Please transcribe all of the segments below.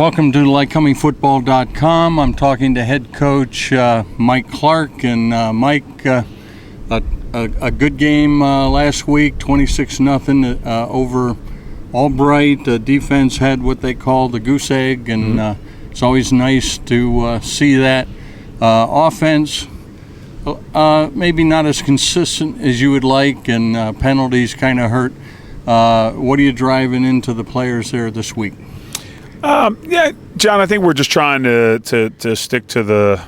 Welcome to Lycomingfootball.com. I'm talking to head coach Mike Clark. And Mike, a good game last week, 26-0 over Albright. The defense had what they call the goose egg, and it's always nice to see that. Offense, maybe not as consistent as you would like, and penalties kind of hurt. What are you driving into the players there this week? Yeah, John, I think we're just trying to stick to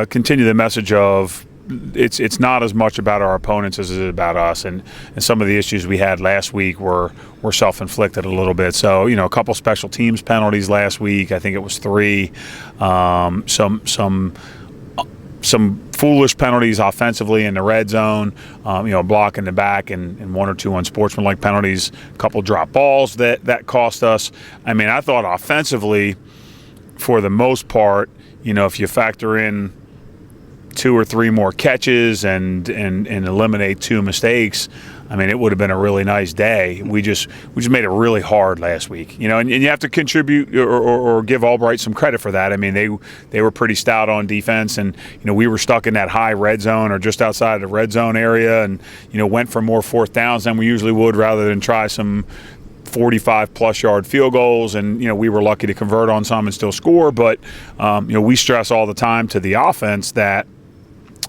continue the message of it's not as much about our opponents as it is about us, and some of the issues we had last week were self-inflicted a little bit. So, a couple special teams penalties last week. I think it was 3. Some foolish penalties offensively in the red zone, block in the back, and 1 or 2 unsportsmanlike penalties, a couple drop balls that cost us. I mean, I thought offensively, for the most part, if you factor in 2 or 3 more catches and eliminate 2 mistakes, I mean, it would have been a really nice day. We just made it really hard last week, and you have to contribute or give Albright some credit for that. I mean, they were pretty stout on defense, and we were stuck in that high red zone or just outside of the red zone area, and went for more 4th downs than we usually would, rather than try some 45-plus yard field goals. And we were lucky to convert on some and still score. But we stress all the time to the offense that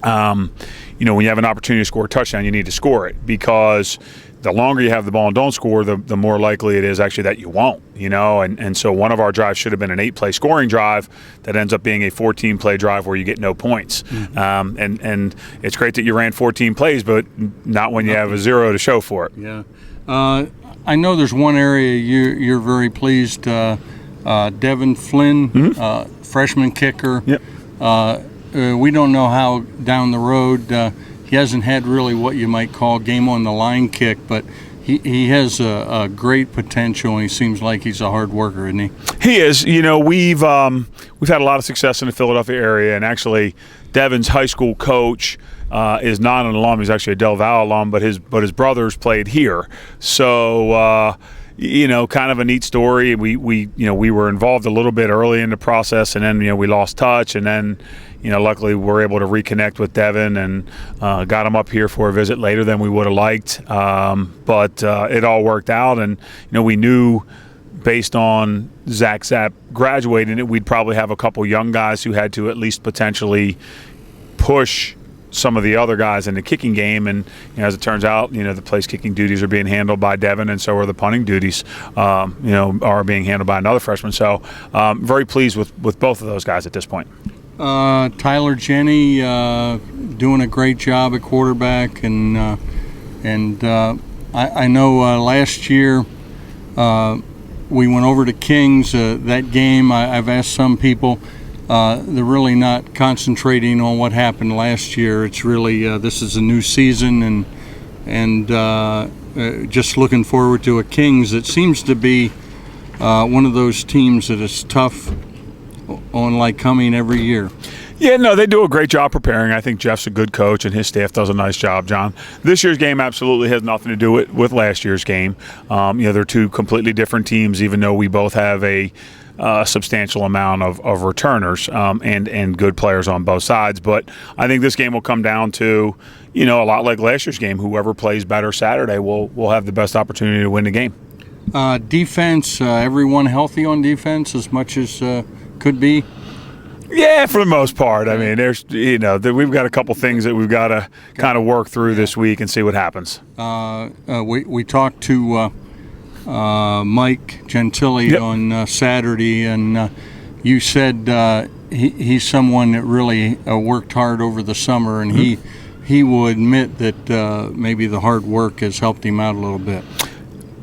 when you have an opportunity to score a touchdown, you need to score it, because the longer you have the ball and don't score, the more likely it is actually that you won't, and so one of our drives should have been an 8-play scoring drive that ends up being a 14-play drive where you get no points. And it's great that you ran 14 plays, but not when you have a 0 to show for it. Yeah. I know there's one area you're very pleased. Devin Flynn, freshman kicker. Yep. We don't know how down the road he hasn't had really what you might call game on the line kick, but he has a great potential, and he seems like he's a hard worker, isn't he? He is. We've had a lot of success in the Philadelphia area, and actually Devin's high school coach is not an alum. He's actually a Del Valle alum, but his brothers played here. So kind of a neat story. We were involved a little bit early in the process, and then we lost touch, and then luckily we're able to reconnect with Devin and got him up here for a visit later than we would have liked. But it all worked out, and we knew based on Zach Zapp graduating that we'd probably have a couple young guys who had to at least potentially push some of the other guys in the kicking game, and as it turns out, the place kicking duties are being handled by Devin, and so are the punting duties, are being handled by another freshman. So very pleased with both of those guys at this point. Tyler Jenny doing a great job at quarterback, and I know last year we went over to Kings. That game, I've asked some people. They're really not concentrating on what happened last year. It's really this is a new season, and just looking forward to a Kings that seems to be one of those teams that is tough on Lycoming every year. Yeah, no, they do a great job preparing. I think Jeff's a good coach, and his staff does a nice job, John. This year's game absolutely has nothing to do with last year's game. They're 2 completely different teams, even though we both have a substantial amount of returners and good players on both sides. But I think this game will come down to, a lot like last year's game. Whoever plays better Saturday will have the best opportunity to win the game. Defense, everyone healthy on defense as much as could be? Yeah, for the most part. I mean, there's we've got a couple things that we've got to kind of work through this week and see what happens. We talked to Mike Gentili on Saturday, and you said he's someone that really worked hard over the summer, and he will admit that maybe the hard work has helped him out a little bit.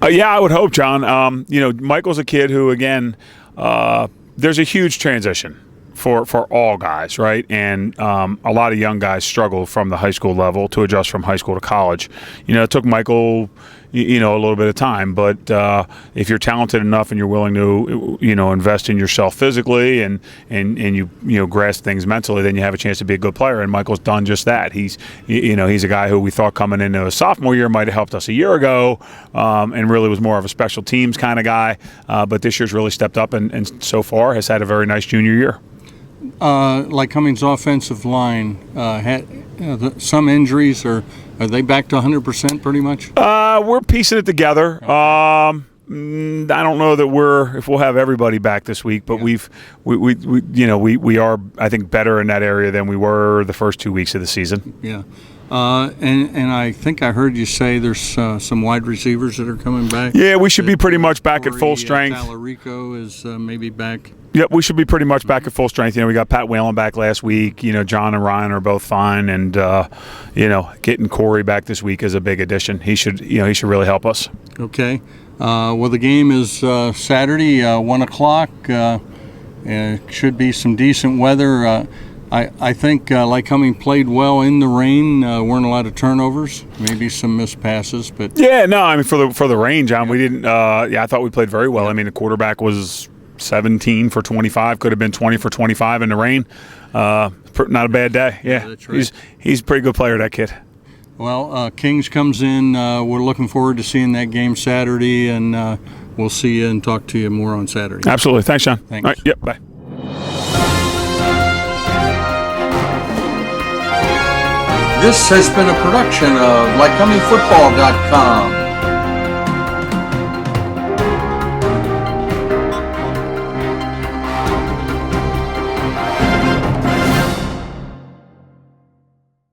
Yeah, I would hope, John. Michael's a kid who, again, there's a huge transition for all guys, right? And a lot of young guys struggle from the high school level to adjust from high school to college. It took Michael, a little bit of time. But if you're talented enough and you're willing to, invest in yourself physically and you grasp things mentally, then you have a chance to be a good player. And Michael's done just that. He's a guy who we thought coming into his sophomore year might have helped us a year ago, and really was more of a special teams kind of guy. But this year's really stepped up and so far has had a very nice junior year. Lycoming's offensive line had some injuries, or are they back to 100% pretty much? We're piecing it together. I don't know that if we'll have everybody back this week, but we are, I think, better in that area than we were the first 2 weeks of the season. Yeah. And I think I heard you say there's some wide receivers that are coming back. Yeah, we should be pretty much back at full strength. Talarico is maybe back. Yep, we should be pretty much back at full strength. We got Pat Whalen back last week. John and Ryan are both fine, and getting Corey back this week is a big addition. He should really help us. Okay. Well, the game is Saturday, 1 o'clock. Should be some decent weather. I think Lycoming played well in the rain. Weren't a lot of turnovers, maybe some missed passes, but yeah, no, I mean for the rain, John, we didn't. I thought we played very well. I mean, the quarterback was 17 for 25, could have been 20 for 25 in the rain. Not a bad day. Yeah, that's right. He's a pretty good player, that kid. Well, Kings comes in. We're looking forward to seeing that game Saturday, and we'll see you and talk to you more on Saturday. Absolutely. Thanks, John. Thanks. All right, yep, bye. This has been a production of LycomingFootball.com.